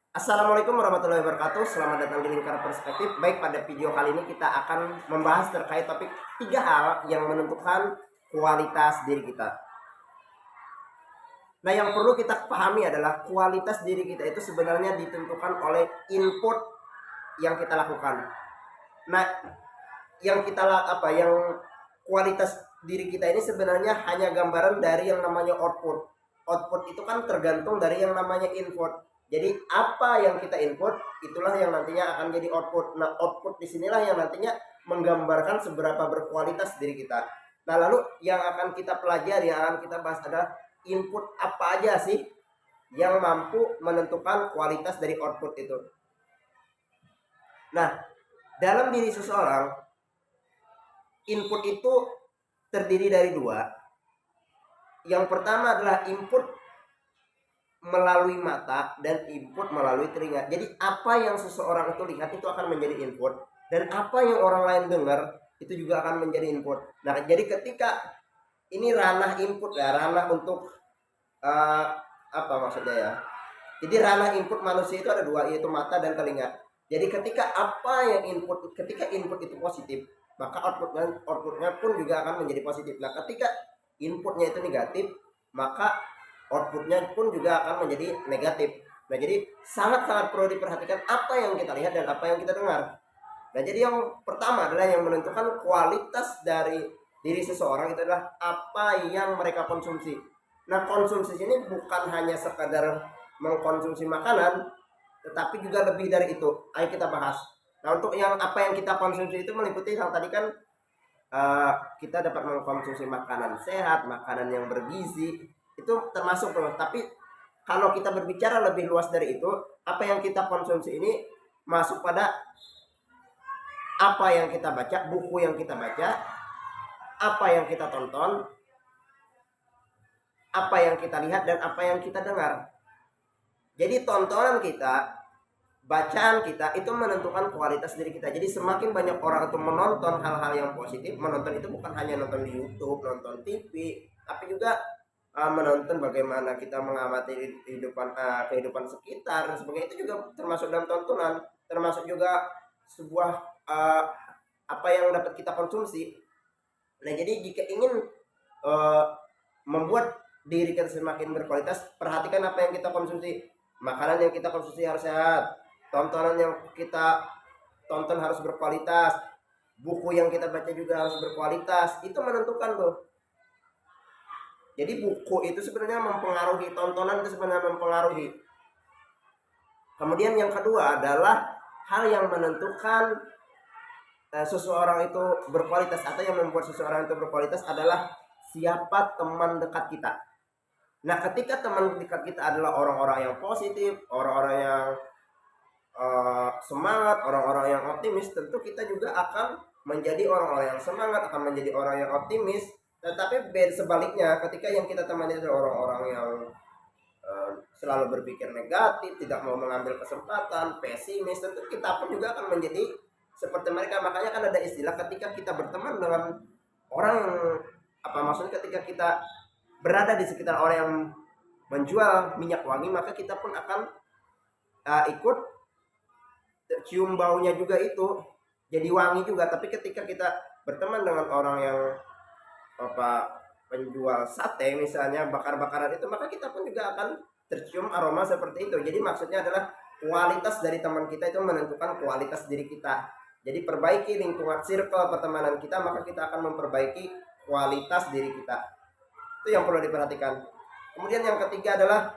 Assalamualaikum warahmatullahi wabarakatuh. Selamat datang di Lingkar Perspektif. Baik, pada video kali ini kita akan membahas terkait topik 3 hal yang menentukan kualitas diri kita. Nah, yang perlu kita pahami adalah kualitas diri kita itu sebenarnya ditentukan oleh input yang kita lakukan. Nah, yang kualitas diri kita ini sebenarnya hanya gambaran dari yang namanya output. Output itu kan tergantung dari yang namanya input. Jadi apa yang kita input itulah yang nantinya akan jadi output. Nah, output disinilah yang nantinya menggambarkan seberapa berkualitas diri kita. Nah, lalu yang akan kita pelajari, yang akan kita bahas adalah input apa aja sih yang mampu menentukan kualitas dari output itu. Nah, dalam diri seseorang, input itu terdiri dari dua. Yang pertama adalah input melalui mata dan input melalui telinga. Jadi apa yang seseorang itu lihat itu akan menjadi input, dan apa yang orang lain dengar itu juga akan menjadi input. Nah, jadi ketika ini ranah input ya, ranah untuk uh, apa maksudnya ya? Jadi ranah input manusia itu ada dua, yaitu mata dan telinga. Jadi ketika input itu positif, maka outputnya pun juga akan menjadi positif. Nah, ketika inputnya itu negatif, maka outputnya pun juga akan menjadi negatif. Nah, jadi sangat-sangat perlu diperhatikan apa yang kita lihat dan apa yang kita dengar. Nah, jadi yang pertama adalah yang menentukan kualitas dari diri seseorang itu adalah apa yang mereka konsumsi. Nah, konsumsi ini bukan hanya sekadar mengkonsumsi makanan, tetapi juga lebih dari itu. Ayo kita bahas. Nah, untuk yang apa yang kita konsumsi itu meliputi yang tadi kan, kita dapat mengkonsumsi makanan sehat, makanan yang bergizi, itu termasuk tuh. Tapi kalau kita berbicara lebih luas dari itu, apa yang kita konsumsi ini masuk pada apa yang kita baca, buku yang kita baca, apa yang kita tonton, apa yang kita lihat, dan apa yang kita dengar. Jadi tontonan kita, bacaan kita itu menentukan kualitas diri kita. Jadi semakin banyak orang itu menonton hal-hal yang positif, menonton itu bukan hanya nonton di YouTube, nonton TV, tapi juga menonton bagaimana kita mengamati kehidupan sekitar dan sebagainya, itu juga termasuk dalam tontonan, termasuk juga sebuah apa yang dapat kita konsumsi. Nah, jadi jika ingin uh, membuat diri kita semakin berkualitas, perhatikan apa yang kita konsumsi. Makanan yang kita konsumsi harus sehat, tontonan yang kita tonton harus berkualitas, buku yang kita baca juga harus berkualitas. Itu menentukan tuh. Jadi buku itu sebenarnya mempengaruhi, tontonan itu sebenarnya mempengaruhi. Kemudian yang kedua adalah hal yang menentukan seseorang itu berkualitas, atau yang membuat seseorang itu berkualitas adalah siapa teman dekat kita. Nah, ketika teman dekat kita adalah orang-orang yang positif, orang-orang yang semangat, orang-orang yang optimis, tentu kita juga akan menjadi orang-orang yang semangat, akan menjadi orang yang optimis. Tetapi sebaliknya, ketika yang kita temani adalah orang-orang yang selalu berpikir negatif, tidak mau mengambil kesempatan, pesimis, tentu kita pun juga akan menjadi seperti mereka. Makanya kan ada istilah, ketika kita berteman dengan orang yang maksudnya ketika kita berada di sekitar orang yang menjual minyak wangi, maka kita pun akan ikut cium baunya juga, itu jadi wangi juga. Tapi ketika kita berteman dengan orang yang penjual sate misalnya, bakar-bakaran itu, maka kita pun juga akan tercium aroma seperti itu. Jadi maksudnya adalah kualitas dari teman kita itu menentukan kualitas diri kita. Jadi perbaiki lingkungan circle pertemanan kita, maka kita akan memperbaiki kualitas diri kita. Itu yang perlu diperhatikan. Kemudian yang ketiga adalah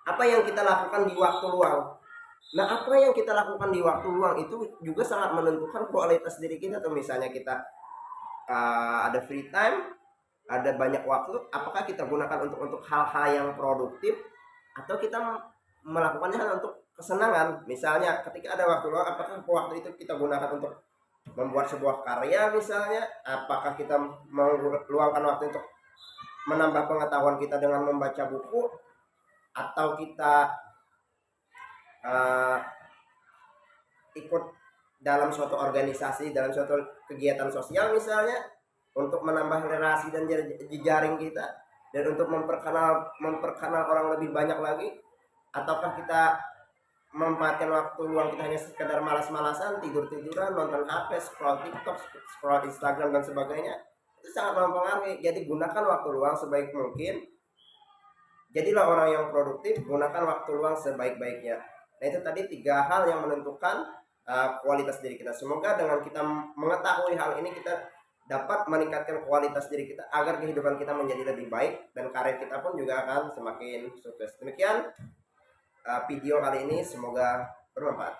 apa yang kita lakukan di waktu luang. Nah, apa yang kita lakukan di waktu luang itu juga sangat menentukan kualitas diri kita. Tuh misalnya kita ada free time, ada banyak waktu, apakah kita gunakan untuk hal-hal yang produktif, atau kita melakukannya hanya untuk kesenangan. Misalnya ketika ada waktu luang, apakah waktu itu kita gunakan untuk membuat sebuah karya misalnya, apakah kita meluangkan waktu untuk menambah pengetahuan kita dengan membaca buku, atau kita ikut dalam suatu organisasi, dalam suatu kegiatan sosial misalnya, untuk menambah relasi dan jejaring kita, dan untuk memperkenal orang lebih banyak lagi. Ataukah kita memanfaatkan waktu luang kita hanya sekedar malas-malasan, tidur-tiduran, nonton HP, scroll TikTok, scroll Instagram dan sebagainya, itu sangat mempengaruhi. Jadi gunakan waktu luang sebaik mungkin. Jadilah orang yang produktif, gunakan waktu luang sebaik-baiknya. Nah, itu tadi 3 hal yang menentukan kualitas diri kita. Semoga dengan kita mengetahui hal ini, kita dapat meningkatkan kualitas diri kita agar kehidupan kita menjadi lebih baik dan karir kita pun juga akan semakin sukses. Demikian video kali ini, semoga bermanfaat.